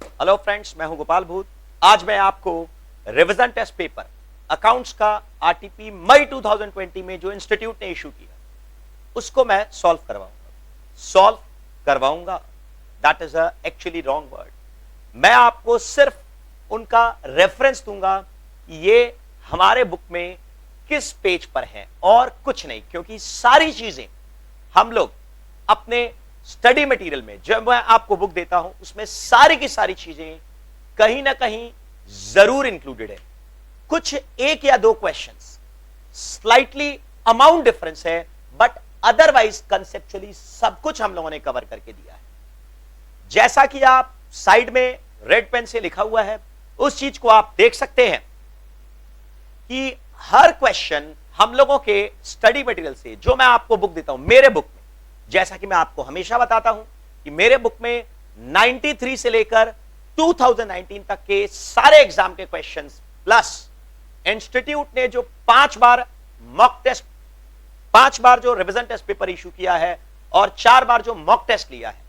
Hello friends, मैं हूं गोपाल भूत। आज मैं आपको रिवीजन टेस्ट पेपर अकाउंट्स का आरटीपी मई 2020 में जो इंस्टीट्यूट ने इशू किया उसको मैं सॉल्व करवाऊंगा। That is actually wrong word. मैं आपको सिर्फ उनका रेफरेंस दूंगा कि ये हमारे बुक में किस पेज पर है और कुछ नहीं, क्योंकि सारी चीजें हम लोग अपने स्टडी मटेरियल में, जब मैं आपको बुक देता हूं उसमें सारी की सारी चीजें कहीं ना कहीं जरूर इंक्लूडेड है। कुछ एक या दो क्वेश्चंस स्लाइटली अमाउंट डिफरेंस है, बट अदरवाइज कंसेप्चुअली सब कुछ हम लोगों ने कवर करके दिया है। जैसा कि आप साइड में रेड पेन से लिखा हुआ है उस चीज को आप देख सकते हैं कि हर क्वेश्चन हम लोगों के स्टडी मटेरियल से, जो मैं आपको बुक देता हूं मेरे बुक में, जैसा कि मैं आपको हमेशा बताता हूं कि मेरे बुक में 93 से लेकर 2019 तक के सारे एग्जाम के क्वेश्चंस प्लस इंस्टीट्यूट ने जो 5 बार जो रिवीजन टेस्ट पेपर इशू किया है और 4 बार जो मॉक टेस्ट लिया है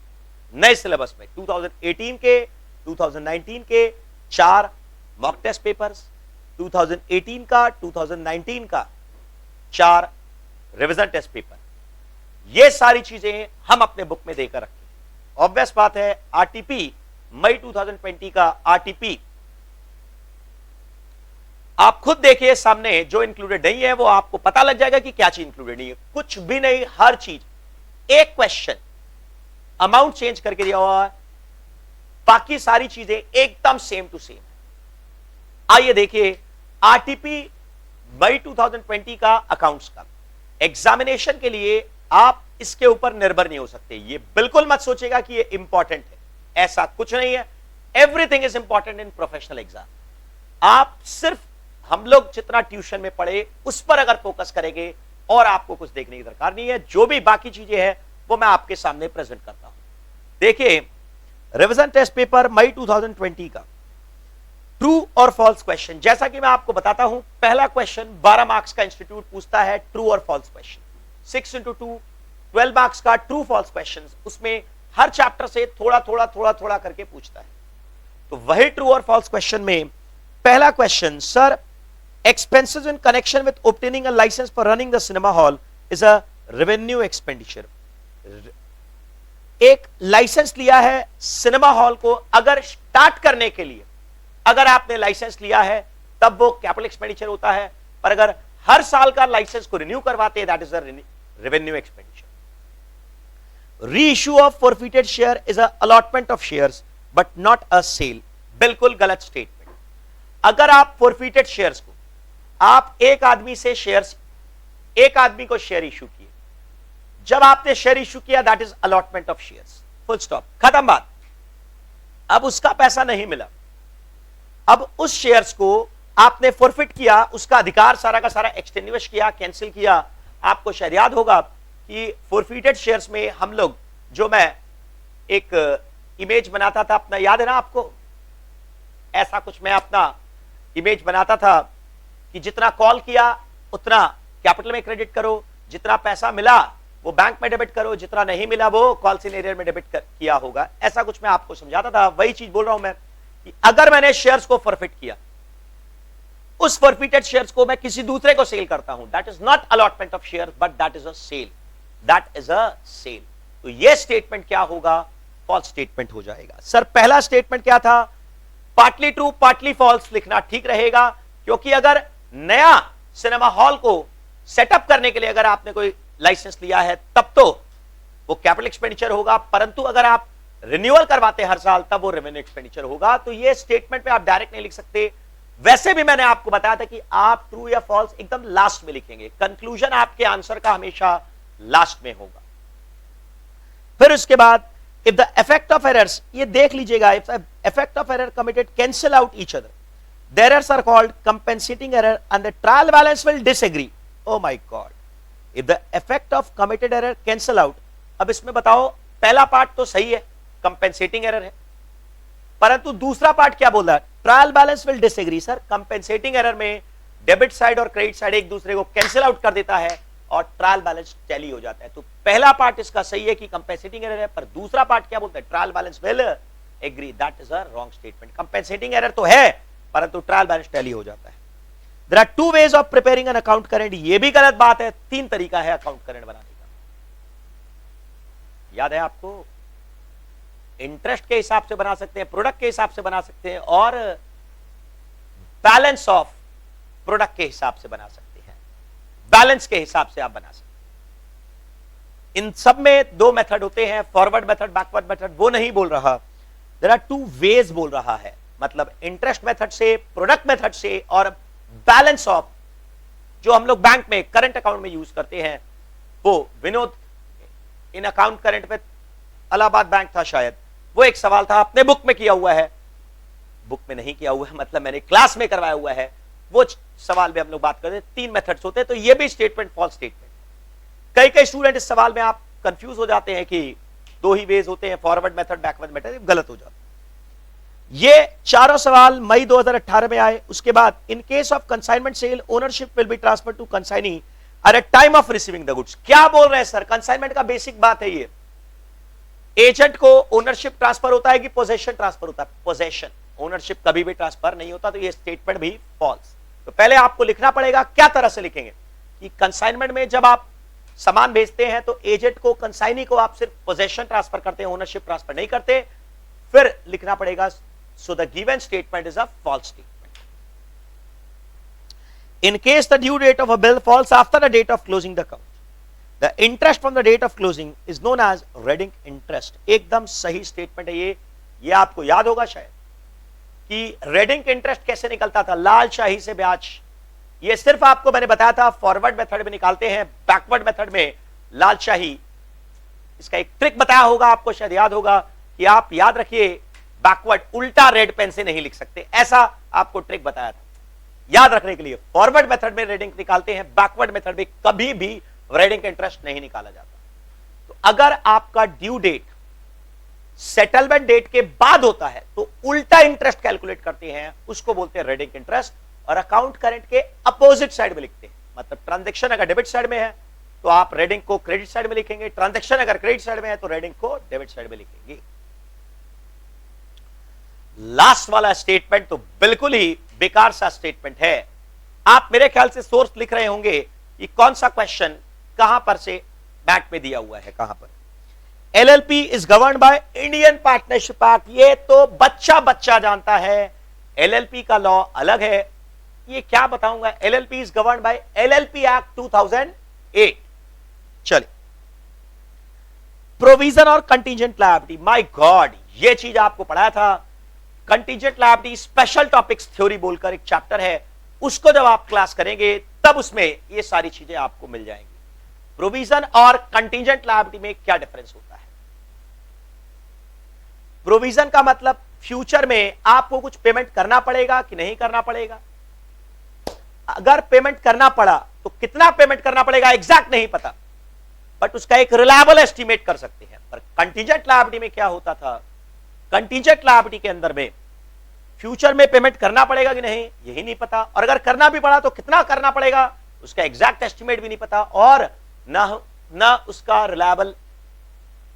नए सिलेबस में, 2018 के 2019 के 4 मॉक टेस्ट पेपर्स, 2018 का 2019 का 4 रिवीजन टेस्ट पेपर, ये सारी चीजें हम अपने बुक में देकर रखें। ऑब्वियस बात है, आरटीपी मई 2020 का आरटीपी आप खुद देखिए सामने, जो इंक्लूडेड नहीं है वो आपको पता लग जाएगा कि क्या चीज इंक्लूडेड नहीं है। कुछ भी नहीं, हर चीज, एक क्वेश्चन अमाउंट चेंज करके दिया हुआ है, बाकी सारी चीजें एकदम सेम टू सेम। आइए देखिए आरटीपी मई 2020 का अकाउंट्स का एग्जामिनेशन के लिए आप इसके ऊपर निर्भर नहीं हो सकते। ये बिल्कुल मत सोचेगा कि ये इंपॉर्टेंट है, ऐसा कुछ नहीं है। Everything is important in professional exam. आप सिर्फ हम लोग जितना ट्यूशन में पढ़े उस पर अगर फोकस करेंगे और आपको कुछ देखने की दरकार नहीं है, जो भी बाकी चीजें हैं वो मैं आपके सामने प्रेजेंट करता हूं। देखिए रिवीजन टेस्ट पेपर मई 2020 का ट्रू और फॉल्स क्वेश्चन, जैसा कि मैं आपको बताता हूं, पहला क्वेश्चन 12 मार्क्स का इंस्टीट्यूट पूछता है, ट्रू और फॉल्स क्वेश्चन। 6 into 2 12 मार्क्स का ट्रू फॉल्स क्वेश्चन, उसमें हर चैप्टर से थोड़ा थोड़ा करके पूछता है। तो वही ट्रू और फॉल्स क्वेश्चन में पहला question, sir expenses in connection with obtaining a licence for running the cinema hall is a revenue expenditure. एक लाइसेंस लिया है सिनेमा हॉल को अगर स्टार्ट करने के लिए, अगर आपने लाइसेंस लिया है तब वो कैपिटल एक्सपेंडिचर होता है, पर अगर हर साल का लाइसेंस को रिन्यू करवाते हैं that is a revenue expenditure. Reissue of forfeited share is a allotment of shares but not a sale. बिल्कुल गलत स्टेटमेंट। अगर आप फॉरफिटेड शेयर्स को, आप एक आदमी से शेयर्स, एक आदमी को शेयर इश्यू किए, जब आपने शेयर इश्यू किया that is allotment of shares, full stop, खत्म बात। अब उसका पैसा नहीं मिला, अब उस शेयर्स को आपने फॉरफिट किया, उसका अधिकार सारा का सारा एक्सटिंग्विश किया, कैंसिल किया। आपको शायद याद होगा कि फॉरफिटेड शेयर्स में हम लोग, जो मैं एक इमेज बनाता था अपना, याद है ना आपको, ऐसा कुछ मैं अपना इमेज बनाता था कि जितना कॉल किया उतना कैपिटल में क्रेडिट करो, जितना पैसा मिला वो बैंक में डेबिट करो, जितना नहीं मिला वो कॉल सिनेरियर में डेबिट किया होगा। ऐसा कुछ मैं आपको समझाता था। वही चीज बोल रहा हूं मैं कि अगर मैंने शेयर्स को फॉरफिट किया, उस फॉरफिटेड शेयर्स को मैं किसी दूसरे को सेल करता हूं, that is not allotment of share but that is a sale, that is a sale. तो यह स्टेटमेंट क्या होगा? फॉल्स स्टेटमेंट हो जाएगा। सर पहला स्टेटमेंट क्या था? पार्टली ट्रू पार्टली फॉल्स लिखना ठीक रहेगा, क्योंकि अगर नया सिनेमा हॉल को सेटअप करने के लिए अगर आपने कोई लाइसेंस लिया है तब तो वो कैपिटल एक्सपेंडिचर होगा, परंतु अगर आप रिन्यूअल करवाते हैं हर साल तब वो रेवेन्यू एक्सपेंडिचर होगा। तो ये स्टेटमेंट पे आप डायरेक्ट नहीं लिख सकते। वैसे भी मैंने आपको बताया था कि आप ट्रू या फॉल्स एकदम लास्ट में लिखेंगे, कंक्लूजन आपके आंसर का हमेशा लास्ट में होगा। फिर उसके बाद if the effect of errors, ये देख लीजिएगा, if the effect of error committed cancel out each other, the errors are called compensating error and the trial balance will disagree. Oh my God, if the effect of committed error cancel out. अब इसमें बताओ, पहला part तो सही है, compensating error है, परंतु दूसरा पार्ट क्या बोल रहा है? Trial balance will disagree. Sir compensating error में डेबिट साइड और क्रेडिट साइड एक दूसरे को कैंसिल आउट कर देता है और ट्रायल बैलेंस टैली हो जाता है। तो पहला पार्ट इसका सही है कि कंपेंसेटिंग एरर है, पर दूसरा पार्ट क्या बोलता है? Trial balance will agree, that is a wrong statement. Compensating error तो है परंतु ट्रायल बैलेंस टैली हो जाता है। There are two ways of preparing an account current, ये भी गलत बात है। 3 तरीका है अकाउंट करंट बनाने का, याद है आपको? इंटरेस्ट के हिसाब से बना सकते हैं, प्रोडक्ट के हिसाब से बना सकते हैं, और बैलेंस ऑफ प्रोडक्ट के हिसाब से बना सकते हैं। बैलेंस के हिसाब से आप बना सकते हैं। इन सब में 2 मेथड होते हैं, फॉरवर्ड मेथड, बैकवर्ड मेथड। वो नहीं बोल रहा, देयर आर 2 वेज बोल रहा है। मतलब इंटरेस्ट मेथड से, प्रोडक्ट मेथड से, और बैलेंस ऑफ जो हम लोग बैंक में करंट अकाउंट में यूज करते हैं। वो विनोद इन अकाउंट करंट पे इलाहाबाद बैंक था शायद, वो एक सवाल था, अपने बुक में किया हुआ है, बुक में नहीं किया हुआ है मतलब मैंने क्लास में करवाया हुआ है, वो सवाल में हम लोग बात करते हैं। 3 मेथड्स होते हैं, तो ये भी स्टेटमेंट फॉल्स स्टेटमेंट। कई स्टूडेंट इस सवाल में आप कंफ्यूज हो जाते हैं कि 2 ही वेज होते हैं, फॉरवर्ड मेथड, बैकवर्ड मेथड, गलत हो जाता है। ये चारों सवाल मई 2018 में आए। उसके बाद in case of consignment sale ownership will be transfer to consignee at a time of receiving the goods. क्या बोल रहे हैं सर? कंसाइनमेंट का बेसिक बात है ये, एजेंट को ओनरशिप ट्रांसफर होता है कि पोजेशन ट्रांसफर होता है? पोजेशन, ओनरशिप कभी भी ट्रांसफर नहीं होता, तो ये स्टेटमेंट भी फॉल्स। तो पहले आपको लिखना पड़ेगा, क्या तरह से लिखेंगे कि कंसाइनमेंट में जब आप सामान भेजते हैं तो एजेंट को, कंसाइनी को आप सिर्फ पोजेशन ट्रांसफर करते हैं, ओनरशिप ट्रांसफर नहीं करते। फिर लिखना पड़ेगा, so the given statement is a false statement. In case the due date of a bill falls after the date of closing the account, the interest from the date of closing is known as red ink interest. एकदम सही statement है ये आपको याद होगा शायद कि raiding interest कैसे निकलता था, लाल शाही से ब्याज। ये सिर्फ आपको मैंने बताया था फॉरवर्ड मेथड में निकालते हैं, बैकवर्ड मेथड में लाल शाही। इसका एक ट्रिक बताया होगा आपको, शायद याद होगा कि आप याद रखिए, बैकवर्ड उल्टा रेड पेन से नहीं लिख सकते, ऐसा आपको ट्रिक बताया था याद रखने के लिए। फॉरवर्ड मेथड में रेडिंग निकालते हैं, बैकवर्ड मेथड में कभी भी रेडिंग इंटरेस्ट नहीं निकाला जाता। तो अगर आपका ड्यू डेट सेटलमेंट डेट के बाद होता है तो उल्टा इंटरेस्ट कैलकुलेट करते हैं, उसको बोलते हैं रेडिंग इंटरेस्ट, और अकाउंट करंट के अपोजिट साइड में लिखते हैं। मतलब ट्रांजैक्शन अगर डेबिट साइड में है तो आप रेडिंग को क्रेडिट साइड में लिखेंगे, ट्रांजैक्शन अगर क्रेडिट साइड में है तो रेडिंग को डेबिट साइड में लिखेंगे। लास्ट वाला स्टेटमेंट तो बिल्कुल ही बेकार सा स्टेटमेंट है। आप मेरे ख्याल से सोर्स लिख रहे होंगे कि कौन सा क्वेश्चन कहां पर से बैंक में दिया हुआ है, कहां पर। LLP is governed by Indian partnership act, ये तो बच्चा जानता है। एलएलपी का लॉ अलग है, ये क्या बताऊंगा। LLP is governed bye LLP act 2008। चलिए, प्रोविजन और कंटीजेंट लायबिलिटी, माय गॉड ये चीज आपको पढ़ाया था। Contingent liability special topics theory बोलकर एक चैप्टर है, उसको जब आप क्लास करेंगे तब उसमें ये सारी चीजें आपको मिल जाएंगी। प्रोविजन और कंटीजेंट लायबिलिटी में क्या डिफरेंस होता है? प्रोविजन का मतलब फ्यूचर में आपको कुछ पेमेंट करना पड़ेगा कि नहीं करना पड़ेगा। अगर पेमेंट करना पड़ा तो कितना पेमेंट करना पड़ेगा एग्जैक्ट नहीं पता, बट उसका एक रिलायबल एस्टिमेट कर सकते हैं। पर कंटीजेंट लायबिलिटी में क्या होता था? कंटीजेंट लायबिलिटी के अंदर में फ्यूचर में पेमेंट करना पड़ेगा कि नहीं यही नहीं पता, और अगर करना भी पड़ा तो कितना करना पड़ेगा उसका एग्जैक्ट एस्टिमेट भी नहीं पता, और ना उसका रिलायबल,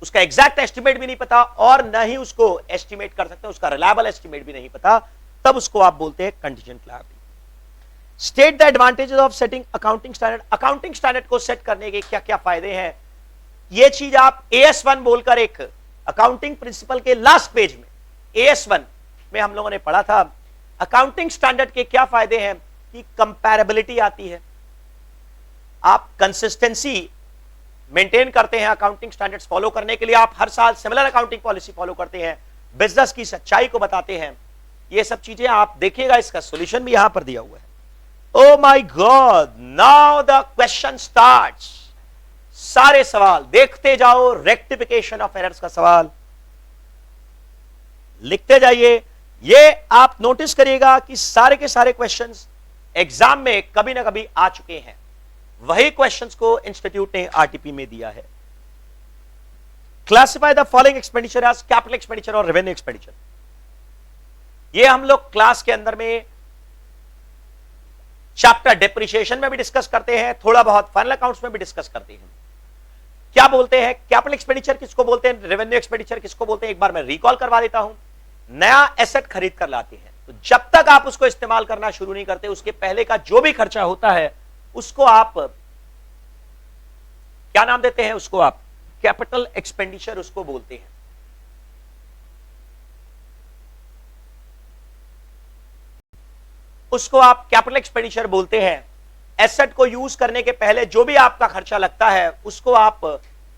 उसका एग्जैक्ट एस्टिमेट भी नहीं पता, और न ही उसको एस्टिमेट कर सकते, उसका रिलायबल एस्टिमेट भी नहीं पता, तब उसको आप बोलते हैं contingent liability. State the advantages of setting accounting standard, accounting standard को सेट करने के क्या क्या फायदे हैं, ये चीज आप AS1 बोलकर एक अकाउंटिंग प्रिंसिपल के लास्ट पेज में AS1 में हम लोगों ने पढ़ा था। अकाउंटिंग स्टैंडर्ड के क्या फायदे हैं कि कंपैरेबिलिटी आती है, आप कंसिस्टेंसी मेंटेन करते हैं अकाउंटिंग स्टैंडर्ड्स फॉलो करने के लिए, आप हर साल सिमिलर अकाउंटिंग पॉलिसी फॉलो करते हैं, बिजनेस की सच्चाई को बताते हैं, ये सब चीजें आप देखिएगा। इसका सॉल्यूशन भी यहां पर दिया हुआ है। Oh my God, now the question starts। सारे सवाल देखते जाओ, रेक्टिफिकेशन ऑफ एरर्स का सवाल लिखते जाइए। ये आप नोटिस करिएगा कि सारे के सारे क्वेश्चंस एग्जाम में कभी ना कभी आ चुके हैं, वही क्वेश्चंस को इंस्टीट्यूट ने आरटीपी में दिया है। Classify the following expenditure as capital expenditure और रेवेन्यू एक्सपेंडिचर, ये हम लोग क्लास के अंदर में चैप्टर डिप्रिसिएशन में भी डिस्कस करते हैं, थोड़ा बहुत फाइनल अकाउंट्स में भी डिस्कस करते हैं। क्या बोलते हैं कैपिटल एक्सपेंडिचर किसको बोलते हैं, रेवेन्यू एक्सपेंडिचर किसको बोलते हैं, एक बार मैं रिकॉल करवा देता हूं। नया एसेट खरीद कर लाते हैं, तो जब तक आप उसको इस्तेमाल करना शुरू नहीं करते, उसके पहले का जो भी खर्चा होता है उसको आप क्या नाम देते हैं? उसको आप कैपिटल एक्सपेंडिचर उसको बोलते हैं। उसको आप कैपिटल एक्सपेंडिचर बोलते हैं। एसेट को यूज करने के पहले जो भी आपका खर्चा लगता है उसको आप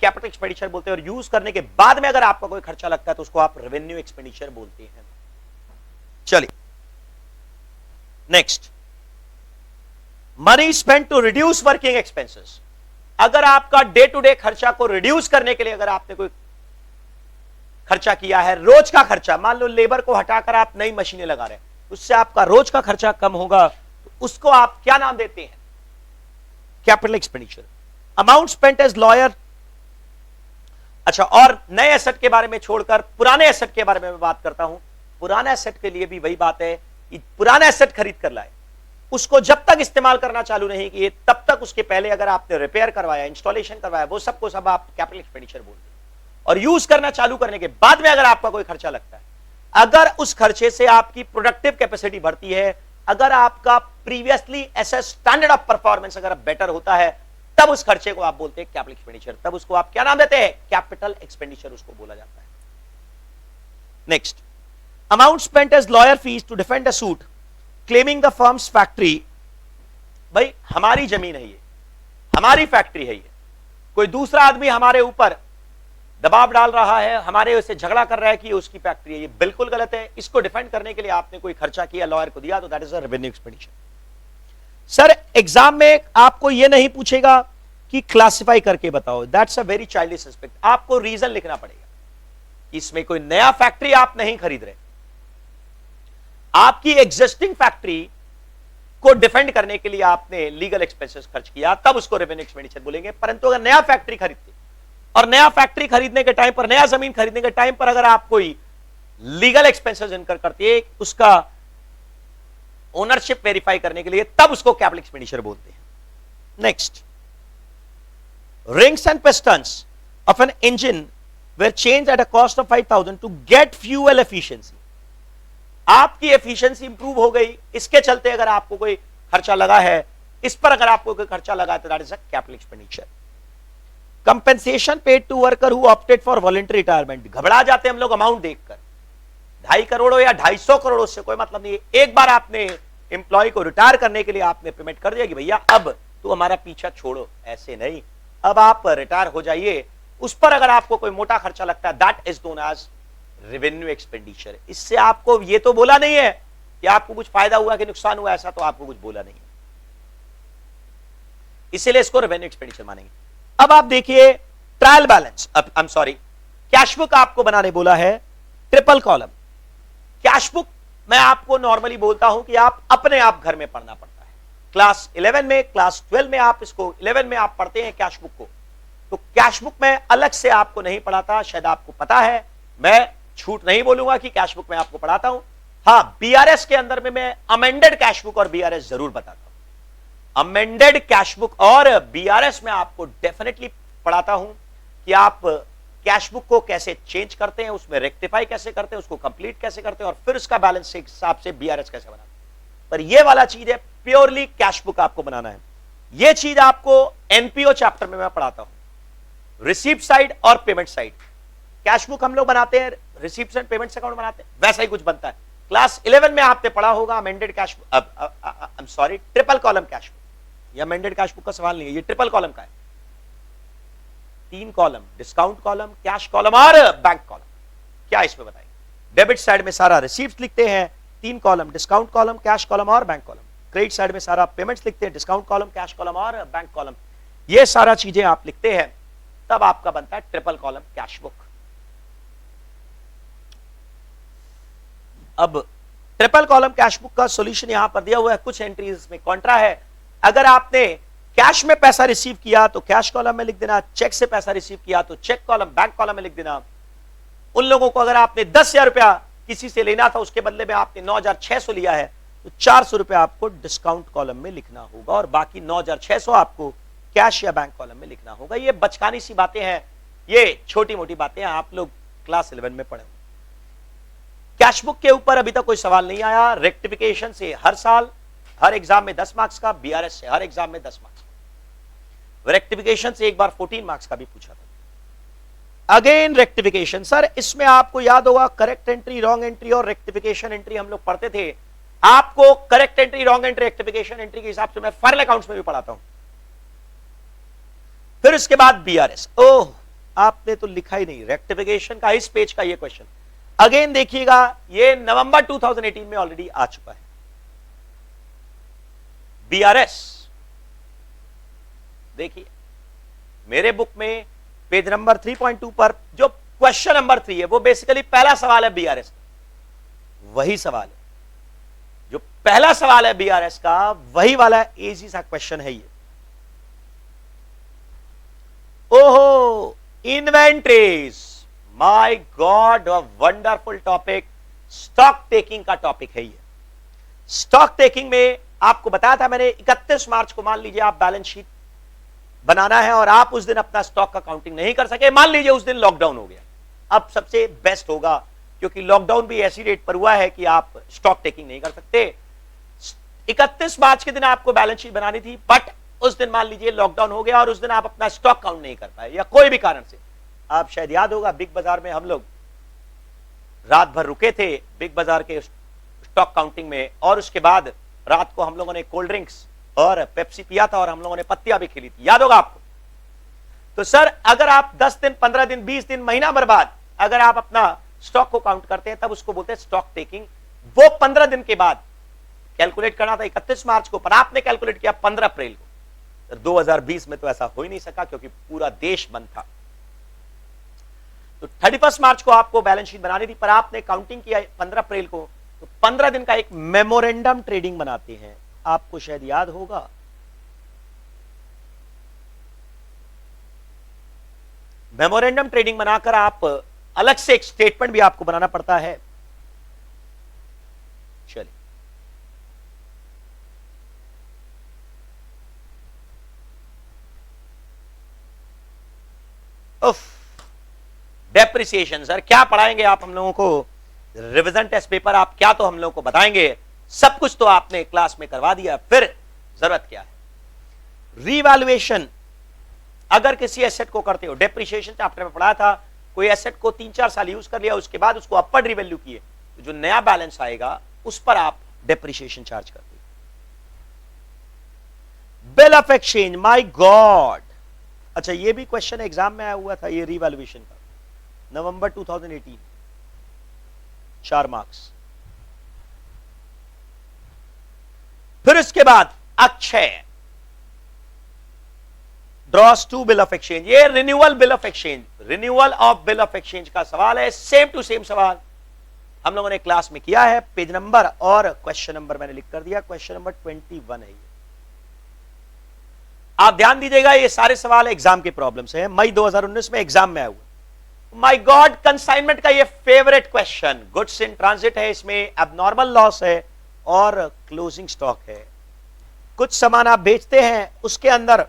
कैपिटल एक्सपेंडिचर बोलते हैं, और यूज करने के बाद में अगर आपका कोई खर्चा लगता है तो उसको आप रेवेन्यू एक्सपेंडिचर बोलते हैं। चलिए next, money spent to reduce working expenses. अगर आपका डे टू डे खर्चा को रिड्यूस करने के लिए अगर आपने कोई खर्चा किया है, रोज का खर्चा, मान लो लेबर को हटाकर आप नई मशीनें लगा रहे हैं, उससे आपका रोज का खर्चा कम होगा, तो उसको आप क्या नाम देते हैं? Capital expenditure. Amount spent as lawyer. अच्छा, और नए एसेट के बारे में छोड़कर पुराने एसेट के बारे में मैं बात करता हूं। पुराने एसेट के लिए भी वही बात है कि पुराना एसेट खरीद कर लाए, उसको जब तक इस्तेमाल करना चालू नहीं किए तब तक उसके पहले अगर आपने रिपेयर करवाया, इंस्टॉलेशन करवाया, वो सबको सब आप कैपिटल एक्सपेंडिचर बोलते हैं। और यूज करना चालू करने के बाद में अगर आपका कोई खर्चा लगता है, अगर उस खर्चे से आपकी प्रोडक्टिव कैपेसिटी बढ़ती है, अगर आपका previously asset standard of performance अगर बेटर होता है, तब उस खर्चे को आप बोलते हैं कैपिटल एक्सपेंडिचर। तब उसको आप क्या नाम देते हैं? कैपिटल एक्सपेंडिचर उसको बोला जाता है। Next, amount spent as lawyer fees to defend a suit claiming the firm's factory. भाई हमारी जमीन है ये, हमारी फैक्ट्री है ये, कोई दूसरा आदमी हमारे ऊपर दबाव डाल रहा है, हमारे उससे झगड़ा कर रहा है कि ये उसकी फैक्ट्री है, ये बिल्कुल गलत है। इसको डिफेंड करने के लिए आपने कोई खर्चा किया, लॉयर को दिया, तो that is a revenue expenditure. Sir exam में आपको ये नहीं पूछेगा कि क्लासिफाई करके बताओ, that's a very childish aspect. आपको रीजन लिखना पड़ेगा। इसमें कोई नया फैक्ट्री आप नहीं खरीद रहे, आपकी एग्जिस्टिंग फैक्ट्री को डिफेंड करने के लिए आपने लीगल एक्सपेंसेस खर्च किया, तब उसको रेवेन्यू एक्सपेंडिचर बोलेंगे। परंतु अगर नया फैक्ट्री खरीदते और नया फैक्ट्री खरीदने के टाइम पर, नया जमीन खरीदने के टाइम पर अगर आप कोई लीगल एक्सपेंसेस इनकर करती है, उसका ओनरशिप वेरीफाई करने के लिए, तब उसको कैपिटल एक्सपेंडिचर बोलते हैं। Next, rings and pistons of an engine were change at a cost of 5000 to get fuel efficiency. आपकी एफिशिएंसी इंप्रूव हो गई, इसके चलते अगर आपको कोई खर्चा लगा है, इस पर अगर आपको कोई खर्चा लगा है, तो that is a capital expenditure. Compensation paid to worker who opted for voluntary retirement. घबरा जाते हैं हम लोग अमाउंट देखकर, 2.5 करोड़ या 250 करोड़ से कोई मतलब नहीं है। एक बार आपने एम्प्लॉय को रिटायर करने के लिए आपने पेमेंट कर दिया कि भैया अब तू हमारा पीछा छोड़ो, ऐसे नहीं, अब आप रिटायर हो जाइए। उस पर अगर आपको कोई मोटा खर्चा लगता है, that is known as revenue expenditure. इससे आपको ये तो बोला नहीं है कि आपको कुछ फायदा हुआ कि नुकसान हुआ, ऐसा तो आपको कुछ बोला नहीं है, इसीलिए इसको रेवेन्यू एक्सपेंडिचर मानेंगे। अब आप देखिए ट्रायल बैलेंस, अब I am sorry, cash book आपको बनाने बोला है, ट्रिपल कॉलम। कैश बुक मैं आपको नॉर्मली बोलता हूं कि आप अपने आप घर में पढ़ना पड़ता है। क्लास 11 में, क्लास 12 में आप इसको, 11 में आप पढ़ते हैं कैश बुक को, तो कैश बुक में अलग से आपको नहीं पढ़ाता, शायद आपको पता है, मैं झूठ नहीं बोलूंगा कि कैश बुक में आपको पढ़ाता हूं। हां, बीआरएस के अंदर में मैं अमेंडेड कैश बुक और बीआरएस जरूर बताता हूं। अमेंडेड कैश बुक और बीआरएस में आपको डेफिनेटली पढ़ाता हूं कि आप कैश बुक को कैसे चेंज करते हैं, उसमें रेक्टिफाई कैसे करते हैं, उसको कंप्लीट कैसे करते हैं, और फिर उसका बैलेंस के हिसाब से बीआरएस कैसे बनाते हैं। पर यह वाला चीज है प्योरली कैश बुक आपको बनाना है। यह चीज आपको एनपीओ चैप्टर में मैं पढ़ाता हूं, रिसीप्ट साइड और पेमेंट साइड। कैश बुक हम लोग बनाते हैं, रिसीप्ट एंड पेमेंट्स अकाउंट बनाते हैं, वैसा ही कुछ बनता है। क्लास 11 में आपने पढ़ा होगा amended cash, I am sorry, triple column cash book. ये अमेंडेड कैश बुक का सवाल नहीं है, ये ट्रिपल कॉलम का है। 3 column, discount column, cash column और बैंक कॉलम। क्या इसमें बताएंगे? डेबिट साइड में सारा रिसीप्ट लिखते हैं, 3 column, discount column, cash column और बैंक कॉलम। क्रेडिट साइड में सारा पेमेंट्स लिखते हैं, डिस्काउंट कॉलम, कैश कॉलम और बैंक कॉलम। ये सारा चीजें आप लिखते हैं, तब आपका बनता है ट्रिपल कॉलम कैश बुक। अब ट्रिपल कॉलम कैश बुक का सॉल्यूशन यहां पर दिया हुआ है, कुछ एंट्रीज में कॉन्ट्रा है। अगर आपने कैश में पैसा रिसीव किया तो कैश कॉलम में लिख देना, चेक से पैसा रिसीव किया तो चेक कॉलम, बैंक कॉलम में लिख देना। उन लोगों को अगर आपने 10,000 रुपया किसी से लेना था, उसके बदले में आपने 9,600 लिया है, तो 400 रुपया आपको डिस्काउंट कॉलम में लिखना होगा और बाकी 9,600 आपको कैश या बैंक कॉलम में लिखना होगा। ये बचकानी सी बातें हैं, ये छोटी मोटी बातें हैं, आप लोग क्लास 11 में पढ़े। कैश बुक के ऊपर अभी तक कोई सवाल नहीं आया। रेक्टिफिकेशन से हर साल हर एग्जाम में 10 मार्क्स का, बीआरएस से हर एग्जाम में 10 मार्क्स का, रेक्टिफिकेशन से एक बार 14 मार्क्स का भी पूछा था। अगेन रेक्टिफिकेशन, सर इसमें आपको याद होगा करेक्ट एंट्री, रॉन्ग एंट्री और रेक्टिफिकेशन एंट्री हम लोग पढ़ते थे। आपको correct entry, wrong entry, rectification entry के हिसाब से मैं फाइनल अकाउंट्स में भी पढ़ाता हूं। फिर उसके बाद बीआरएस। ओह, आपने तो लिखा ही नहीं रेक्टिफिकेशन का इस पेज का ये क्वेश्चन। अगेन देखिएगा, ये नवंबर 2018 में ऑलरेडी आ चुका है। बीआरएस देखिए मेरे बुक में पेज नंबर 3.2 पर जो क्वेश्चन नंबर 3 है वो बेसिकली पहला सवाल है बीआरएस का। वही सवाल है जो पहला सवाल है बीआरएस का, वही वाला इजी सा क्वेश्चन है ये। ओहो, inventories, my God, a wonderful topic. Stock taking का टॉपिक है ये। स्टॉक टेकिंग में आपको बताया था मैंने 31 मार्च को, मान लीजिए आप बैलेंस शीट बनाना है और आप उस दिन अपना स्टॉक का काउंटिंग नहीं कर सके, मान लीजिए उस दिन लॉकडाउन हो गया। अब सबसे बेस्ट होगा, क्योंकि लॉकडाउन भी ऐसी डेट पर हुआ है कि आप स्टॉक टेकिंग नहीं कर सकते। 31 मार्च के दिन आपको बैलेंस शीट बनानी थी, बट उस दिन मान लीजिए लॉकडाउन हो गया और उस दिन आप अपना स्टॉक काउंट नहीं कर पाए या कोई भी कारण से। आप शायद याद होगा बिग बाजार में हम लोग रात भर रुके थे बिग बाजार के स्टॉक काउंटिंग में, और उसके बाद रात को हम लोगों ने कोल्ड ड्रिंक्स और पेप्सी पिया था और हम लोगों ने पत्तियां भी खेली थी, याद होगा आपको। तो सर अगर आप 10 दिन, 15 दिन, 20 दिन, महीना भर बाद अगर आप अपना स्टॉक को काउंट करते हैं तब उसको बोलते हैं स्टॉक टेकिंग। वो 15 दिन के बाद कैलकुलेट करना था 31 मार्च को, पर आपने कैलकुलेट किया 15 अप्रैल को। 2020 में तो ऐसा हो ही नहीं सका क्योंकि पूरा देश बंद था। तो 31 मार्च को आपको बैलेंस शीट बनानी थी, पर आपने काउंटिंग किया 15 अप्रैल को। तो 15 दिन का एक मेमोरेंडम ट्रेडिंग बनाते हैं, आपको शायद याद होगा। मेमोरेंडम ट्रेडिंग बनाकर आप अलग से एक स्टेटमेंट भी आपको बनाना पड़ता है। चलिए, डेप्रिसिएशन, सर क्या पढ़ाएंगे आप हम लोगों को? रिवीजन टेस्ट पेपर आप क्या तो हम लोगों को बताएंगे, सब कुछ तो आपने क्लास में करवा दिया, फिर जरूरत क्या है? रीवैल्यूएशन अगर किसी एसेट को करते हो, डेप्रिसिएशन चैप्टर में पढ़ा था, कोई एसेट को 3-4 साल यूज कर लिया, उसके बाद उसको अपर रिवैल्यू किए, तो जो नया बैलेंस आएगा उस पर आप डेप्रिसिएशन चार्ज करते हो। Bill of exchange, my God, अच्छा ये भी क्वेश्चन एग्जाम में आया हुआ था, ये रीवैल्यूएशन का, नवंबर 2018, 4 मार्क्स। फिर इसके बाद Akshay, draws to bill of exchange, ये renewal bill of exchange, renewal of bill of exchange का सवाल है। सेम टू सेम सवाल हम लोगों ने क्लास में किया है। पेज नंबर और क्वेश्चन नंबर मैंने लिख कर दिया, क्वेश्चन नंबर 21 है ये। आप ध्यान दीजिएगा, ये सारे सवाल एग्जाम के प्रॉब्लम से हैं, मई 2019 में एग्जाम में आया हुआ। माय गॉड, कंसाइनमेंट का ये favourite question, goods in transit है, इसमें एबनॉर्मल लॉस है और क्लोजिंग स्टॉक है। कुछ सामान आप बेचते हैं, उसके अंदर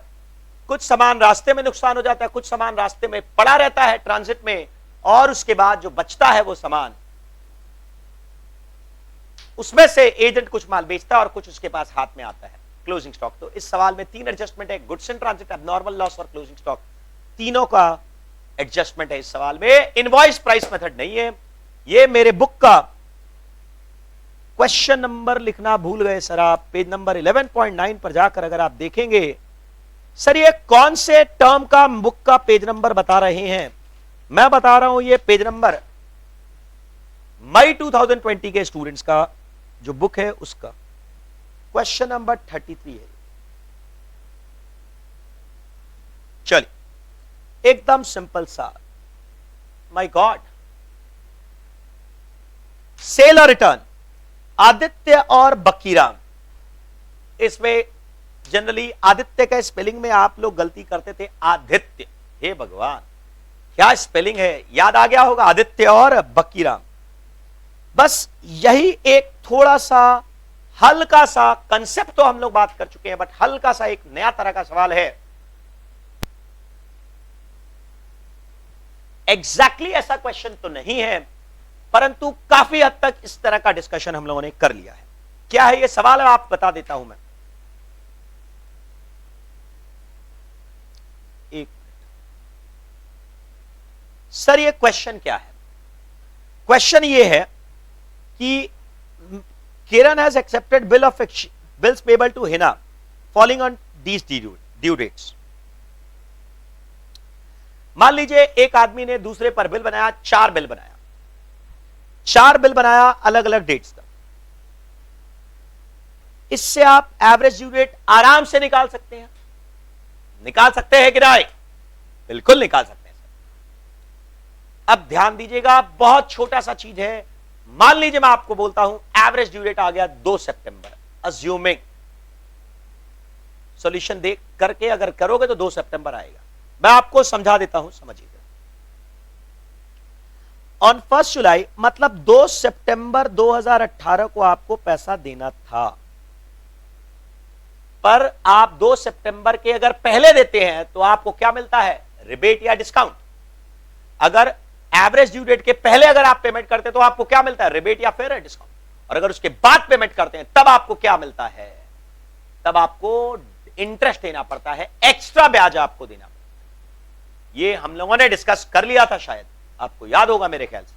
कुछ सामान रास्ते में नुकसान हो जाता है, कुछ सामान रास्ते में पड़ा रहता है ट्रांजिट में, और उसके बाद जो बचता है वो सामान, उसमें से एजेंट कुछ माल बेचता है और कुछ उसके पास हाथ में आता है, क्लोजिंग स्टॉक। तो इस सवाल में 3 एडजस्टमेंट है, goods in transit, abnormal loss और क्लोजिंग स्टॉक, तीनों का एडजस्टमेंट है इस सवाल में। इनवॉइस प्राइस मेथड नहीं है। ये मेरे बुक का क्वेश्चन नंबर लिखना भूल गए सर आप, पेज नंबर 11.9 पर जाकर अगर आप देखेंगे, सर ये कौन से टर्म का बुक का पेज नंबर बता रहे हैं? मैं बता रहा हूं ये पेज नंबर मई 2020 के स्टूडेंट्स का जो बुक है उसका क्वेश्चन नंबर 33 है। चलिए, एकदम सिंपल सा, माय गॉड, सेल और रिटर्न, आदित्य और बकीराम। इसमें जनरली आदित्य का स्पेलिंग में आप लोग गलती करते थे, आदित्य, हे भगवान क्या स्पेलिंग है, याद आ गया होगा, आदित्य और बकीराम। बस यही एक थोड़ा सा हल्का सा कंसेप्ट तो हम लोग बात कर चुके हैं, बट हल्का सा एक नया तरह का सवाल है। एग्जैक्टली ऐसा क्वेश्चन तो नहीं है, परंतु काफी हद तक इस तरह का डिस्कशन हम लोगों ने कर लिया है। क्या है ये सवाल, आप बता देता हूं मैं। एक सर ये क्वेश्चन क्या है? क्वेश्चन ये है कि Kiran has accepted bills payable to Hina falling on these due dates. मान लीजिए एक आदमी ने दूसरे पर बिल बनाया, 4 बिल बनाया, 4 बिल बनाया अलग अलग डेट्स का। इससे आप एवरेज ड्यू डेट आराम से निकाल सकते हैं। निकाल सकते हैं कि नहीं? बिल्कुल निकाल सकते हैं सर। अब ध्यान दीजिएगा, बहुत छोटा सा चीज है। मान लीजिए मैं आपको बोलता हूं एवरेज ड्यू डेट आ गया 2 सितंबर, अज्यूमिंग सॉल्यूशन देख करके अगर करोगे तो 2 सितंबर आएगा। मैं आपको समझा देता हूं, समझिएगा। ऑन 1 जुलाई मतलब 2 सितंबर 2018 को आपको पैसा देना था, पर आप 2 सितंबर के अगर पहले देते हैं तो आपको क्या मिलता है? रिबेट या डिस्काउंट। अगर एवरेज ड्यू डेट के पहले अगर आप पेमेंट करते हैं तो आपको क्या मिलता है? रिबेट या फिर डिस्काउंट। और अगर उसके बाद पेमेंट करते हैं तब आपको क्या मिलता है? तब आपको इंटरेस्ट देना पड़ता है, एक्स्ट्रा ब्याज आपको देना पड़ता है। ये हम लोगों ने डिस्कस कर लिया था, शायद आपको याद होगा, मेरे ख्याल से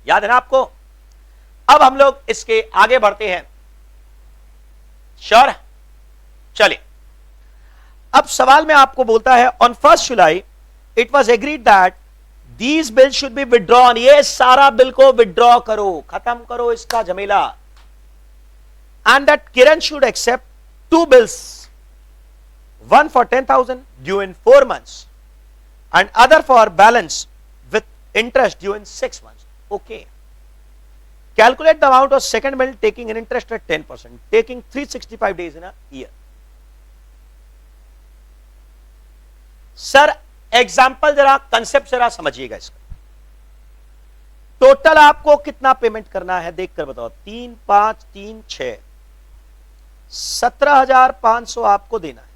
याद है ना आपको। अब हम लोग इसके आगे बढ़ते हैं। श्योर? चलिए, अब सवाल में आपको बोलता है on 1 July it was agreed that these bill should be withdrawn. ये सारा बिल को विड्रॉ करो, खत्म करो इसका झमेला। And that Kiran should accept 2 bills, one for 10,000 due in 4 months and other for balance with interest due in 6 months. Okay. Calculate the amount of second bill taking an interest at 10%, taking 365 days in a year. Sir example जरा, concept जरा समझिएगा इसका। Total आपको कितना payment करना है देखकर बताओ। 3, 5, 3, 6, 17,500 आपको देना है।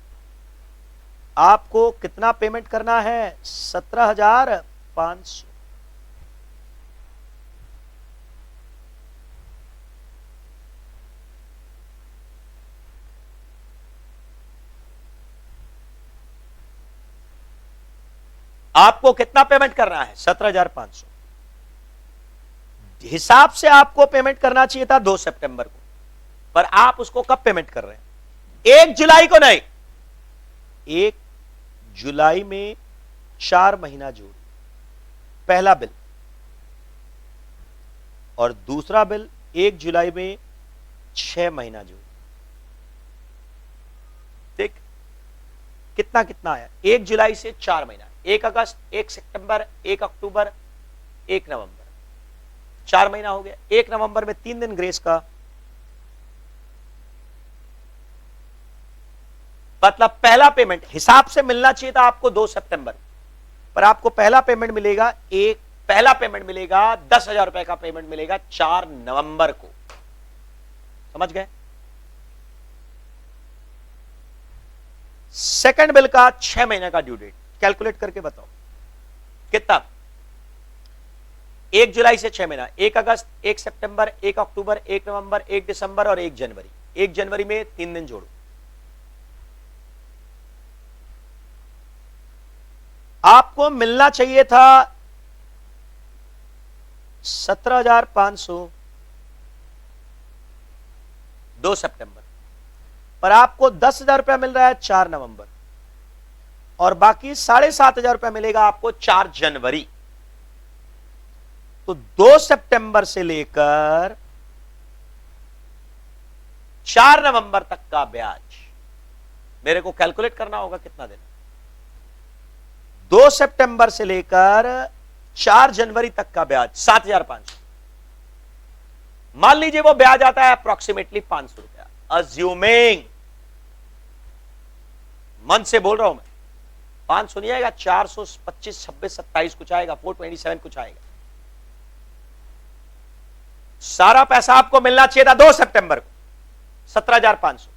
आपको कितना पेमेंट करना है? 17,500। आपको कितना पेमेंट करना है? 17,500। हिसाब से आपको पेमेंट करना चाहिए था 2 सितंबर को, पर आप उसको कब पेमेंट कर रहे हैं? 1 जुलाई को नहीं, 1 जुलाई में 4 महीना जोड़, पहला बिल, और दूसरा बिल 1 जुलाई में 6 महीना जोड़। ठीक, कितना कितना आया? 1 जुलाई से 4 महीना, 1 अगस्त, 1 सितंबर, 1 अक्टूबर, 1 नवंबर, 4 महीना हो गया। 1 नवंबर में 3 दिन ग्रेस का, मतलब पहला पेमेंट हिसाब से मिलना चाहिए था आपको 2 सितंबर, पर आपको पहला पेमेंट मिलेगा, पहला पेमेंट मिलेगा 10,000 रुपए का पेमेंट मिलेगा 4 नवंबर को। समझ गए? सेकंड बिल का 6 महीने का ड्यू डेट कैलकुलेट करके बताओ कितना? 1 जुलाई से 6 महीना, 1 अगस्त, 1 सितंबर, 1 अक्टूबर, 1 नवंबर, 1 दिसंबर और 1 जनवरी। 1 जनवरी में 3 दिन जोड़ो। आपको मिलना चाहिए था 17,500 2 सितंबर, पर आपको 10,000 रुपया मिल रहा है 4 नवंबर, और बाकी 7,500 रुपया मिलेगा आपको 4 जनवरी। तो 2 सितंबर से लेकर 4 नवंबर तक का ब्याज मेरे को कैलकुलेट करना होगा कितना देना। 2 सितंबर से लेकर 4 जनवरी तक का ब्याज 7,500। मान लीजिए वो ब्याज आता है अप्रोक्सीमेटली 500 रुपया, अज्यूमिंग, मन से बोल रहा हूं मैं, 500 नहीं आएगा, 425, 26, 27 कुछ आएगा, 427 कुछ आएगा। सारा पैसा आपको मिलना चाहिए था 2 सितंबर को 17,500,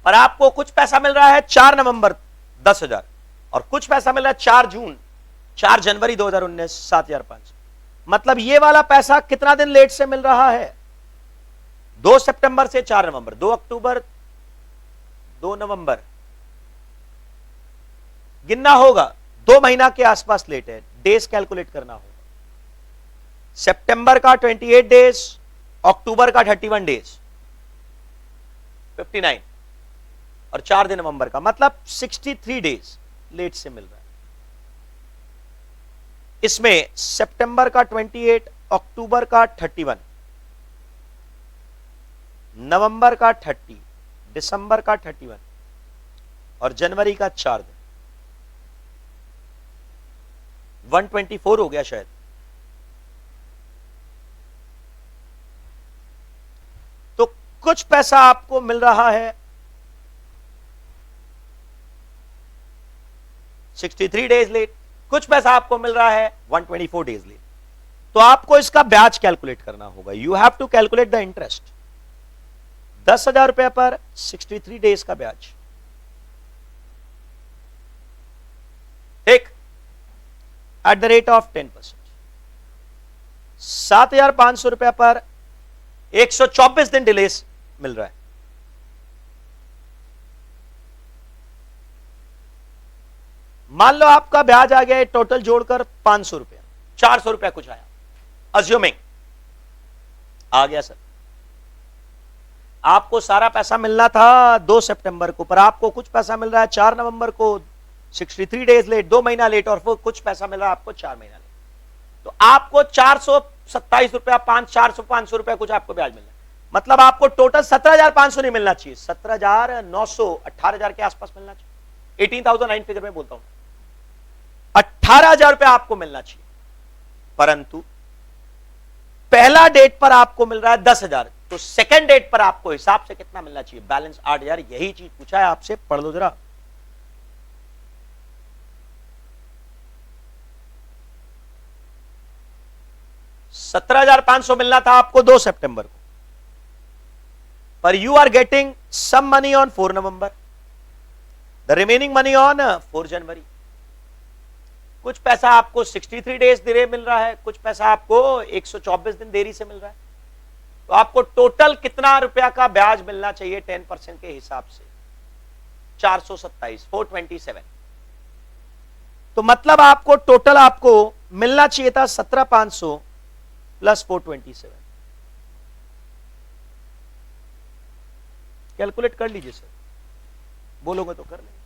पर आपको कुछ पैसा मिल रहा है 4 नवंबर 10,000, और कुछ पैसा मिल रहा है 4 जनवरी 2019 7,500। मतलब ये वाला पैसा कितना दिन लेट से मिल रहा है? 2 सितंबर से 4 नवंबर, 2 अक्टूबर, 2 नवंबर, गिनना होगा, 2 महीना के आसपास लेट है, डेज कैलकुलेट करना होगा। सितंबर का 28 डेज, अक्टूबर का 31 डेज, 59, और 4 दिन नवंबर का, मतलब 63 डेज लेट से मिल रहा है। इसमें सितंबर का 28, अक्टूबर का 31, नवंबर का 30, दिसंबर का 31 और जनवरी का 4 दिन, 124 हो गया शायद। तो कुछ पैसा आपको मिल रहा है 63 डेज लेट, कुछ पैसा आपको मिल रहा है 124 डेज लेट। तो आपको इसका ब्याज कैलकुलेट करना होगा। You have to calculate the interest. 10,000 रुपए पर 63 डेज का ब्याज, ठीक, एट द रेट ऑफ 10%। 7,500 रुपए पर 124 दिन डिले मिल रहा है। मान लो आपका ब्याज आ गया है टोटल जोड़कर 500 रुपया, 400 रुपया कुछ आया, अज्यूमिंग आ गया सर। आपको सारा पैसा मिलना था 2 सितंबर को, पर आपको कुछ पैसा मिल रहा है 4 नवंबर को, 63 डेज लेट, 2 महीना लेट, और वो कुछ पैसा मिल रहा है आपको 4 महीना लेट। तो आपको 427 रुपया, 400-500 रुपया कुछ आपको ब्याज मिल रहा है। मतलब आपको टोटल 17,500 नहीं मिलना चाहिए, 17,900, 18,000 के आसपास मिलना चाहिए। 18,009 फिगर में बोलता हूं, 18,000 रुपया आपको मिलना चाहिए, परंतु पहला डेट पर आपको मिल रहा है 10,000, तो सेकंड डेट पर आपको हिसाब से कितना मिलना चाहिए? बैलेंस 8,000। यही चीज पूछा है आपसे, पढ़ लो जरा। $17,500 मिलना था आपको 2 सितंबर को, पर you are getting some money on 4 November, the remaining money on 4 January. कुछ पैसा आपको 63 डेज देरी मिल रहा है, कुछ पैसा आपको 124 दिन देरी से मिल रहा है। तो आपको टोटल कितना रुपया का ब्याज मिलना चाहिए 10% के हिसाब से? 427, 427। तो मतलब आपको टोटल आपको मिलना चाहिए था 17,500 प्लस 427। कैलकुलेट कर लीजिए सर, बोलोगे तो कर लेंगे।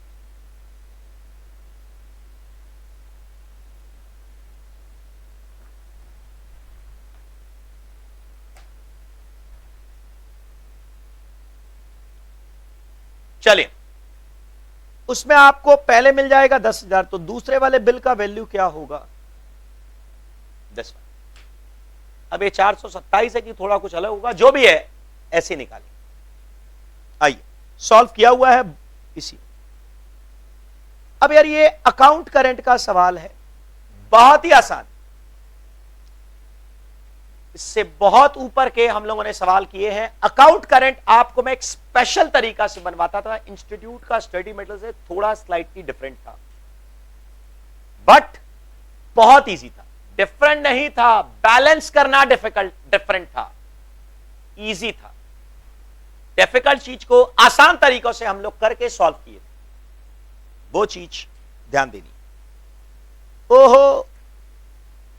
चलिए, उसमें आपको पहले मिल जाएगा 10,000, तो दूसरे वाले बिल का वैल्यू क्या होगा? 10। अब ये 427 है कि थोड़ा कुछ अलग होगा, जो भी है ऐसे निकालें। आइए, सॉल्व किया हुआ है इसी। अब यार ये अकाउंट करंट का सवाल है, बहुत ही आसान, इससे बहुत ऊपर के हम लोगों ने सवाल किए हैं। अकाउंट करंट आपको मैं एक स्पेशल तरीका से बनवाता था, इंस्टीट्यूट का स्टडी मेथड से थोड़ा स्लाइटली डिफरेंट था, बट बहुत इजी था। डिफरेंट नहीं था, बैलेंस करना डिफरेंट था, इजी था। डिफिकल्ट चीज को आसान तरीकों से हम लोग करके सॉल्व किए, वो चीज ध्यान देनी। ओहो,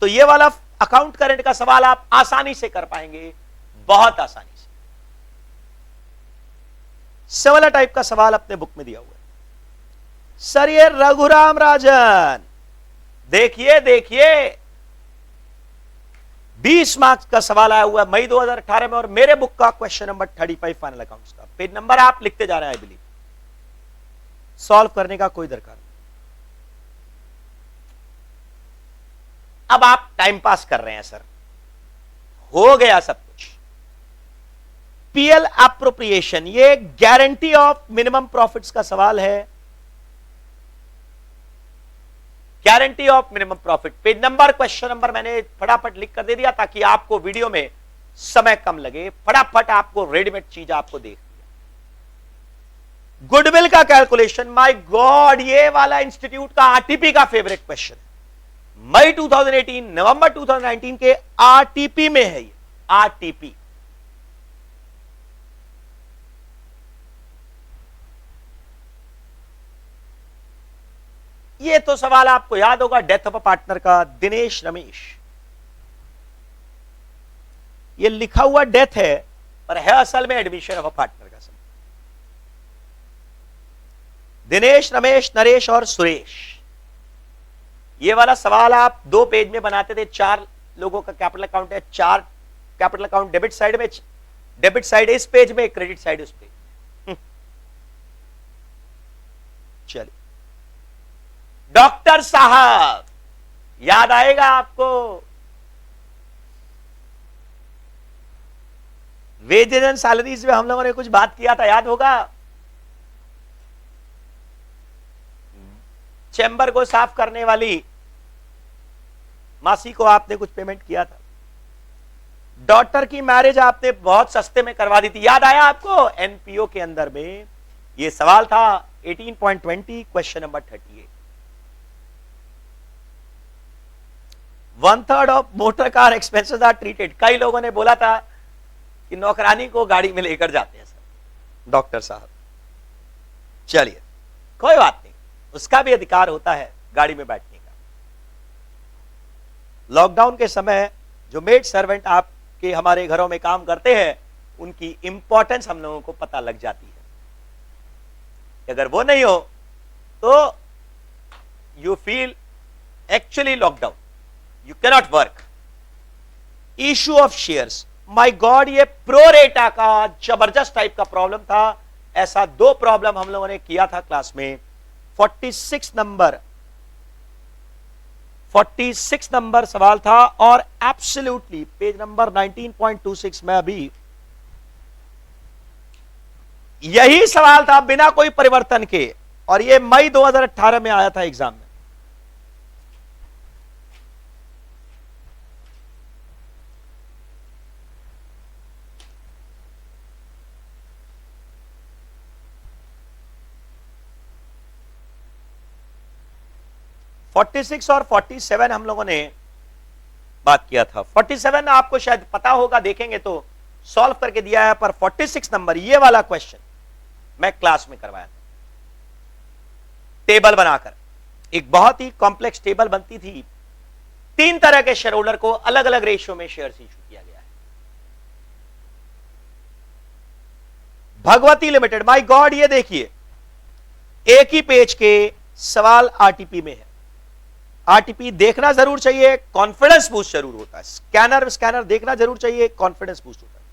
तो ये वाला अकाउंट करंट का सवाल आप आसानी से कर पाएंगे, बहुत आसानी से। सिमिलर टाइप का सवाल अपने बुक में दिया हुआ है। सर ये रघुराम राजन, देखिए देखिए 20 मार्क्स का सवाल आया हुआ है मई 2018 में, और मेरे बुक का क्वेश्चन नंबर 35 फाइनल अकाउंट्स का। पेज नंबर आप लिखते जा रहे हैं, आई बिलीव सॉल्व करने का कोई दरकार नहीं। अब आप टाइम पास कर रहे हैं सर, हो गया सब कुछ। पीएल अप्रोप्रिएशन, ये गारंटी ऑफ मिनिमम प्रॉफिट्स का सवाल है। Guarantee of minimum profit, page number, question number मैंने फटाफट लिख कर दे दिया ताकि आपको वीडियो में समय कम लगे, फटाफट आपको रेडीमेड चीज आपको देख दिया। गुडविल का कैलकुलेशन, माय गॉड, ये वाला इंस्टीट्यूट का आरटीपी का फेवरेट क्वेश्चन, मई 2018 नवंबर 2019 के आरटीपी में है। ये आरटीपी ये तो सवाल आपको याद होगा डेथ ऑफ अ पार्टनर का, दिनेश रमेश। ये लिखा हुआ डेथ है पर है असल में एडमिशन ऑफ अ पार्टनर का समय। दिनेश, रमेश, नरेश और सुरेश। ये वाला सवाल आप 2 पेज में बनाते थे। 4 लोगों का कैपिटल अकाउंट है, 4 कैपिटल अकाउंट डेबिट साइड में, डेबिट साइड इस पेज में, क्रेडिट साइड उस पेज। चलिए डॉक्टर साहब, याद आएगा आपको वेजेस एंड सैलरीज में हम लोगों ने कुछ बात किया था, याद होगा। चैम्बर को साफ करने वाली मासी को आपने कुछ पेमेंट किया था। डॉटर की मैरिज आपने बहुत सस्ते में करवा दी थी, याद आया आपको। एनपीओ के अंदर में यह सवाल था 18.20 question number 38। 1/3 of motor car expenses are treated. कई लोगों ने बोला था कि नौकरानी को गाड़ी में लेकर जाते हैं सर डॉक्टर साहब। चलिए कोई बात नहीं, उसका भी अधिकार होता है गाड़ी में बैठने का। लॉकडाउन के समय जो मेड सर्वेंट आपके हमारे घरों में काम करते हैं, उनकी इंपॉर्टेंस हम लोगों को पता लग जाती है। अगर वो नहीं हो तो you feel actually lockdown, you cannot work. Issue of shares, my God, ये प्रोरेटा का जबरदस्त टाइप का प्रॉब्लम था। ऐसा 2 प्रॉब्लम हम लोगों ने किया था क्लास में। 46 नंबर सवाल था और एब्सोल्युटली पेज नंबर 19.26 में अभी यही सवाल था बिना कोई परिवर्तन के, और यह मई 2018 में आया था एग्जाम में। (46) और 47 हम लोगों ने बात किया था। 47 आपको शायद पता होगा, देखेंगे तो सॉल्व करके दिया है, पर 46 नंबर ये वाला क्वेश्चन मैं क्लास में करवाया था। टेबल बनाकर एक बहुत ही कॉम्प्लेक्स टेबल बनती थी। 3 तरह के शेयर होल्डर को अलग अलग रेशियो में शेयर इशू किया गया है। भगवती लिमिटेड, माय गॉड, ये देखिए एक ही पेज के सवाल आरटीपी में है। आरटीपी देखना जरूर चाहिए, कॉन्फिडेंस बूस्ट जरूर होता है। स्कैनर देखना जरूर चाहिए, कॉन्फिडेंस बूस्ट होता है।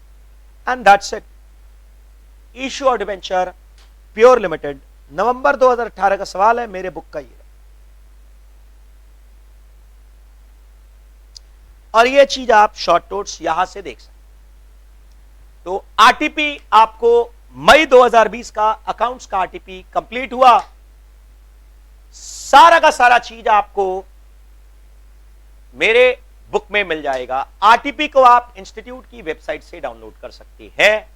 And that's it. Issue of debenture pure limited, November 2018 का सवाल है, मेरे बुक का ये। और ये चीज आप शॉर्ट नोट्स यहां से देख सकते। तो आरटीपी आपको मई 2020 का अकाउंट्स का आरटीपी कंप्लीट हुआ। सारा का सारा चीज आपको मेरे बुक में मिल जाएगा। आरटीपी को आप इंस्टीट्यूट की वेबसाइट से डाउनलोड कर सकते हैं।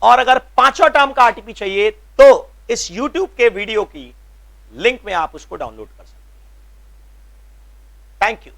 और अगर 5वां टर्म का आरटीपी चाहिए तो इस YouTube के वीडियो की लिंक में आप उसको डाउनलोड कर सकते हैं। Thank you.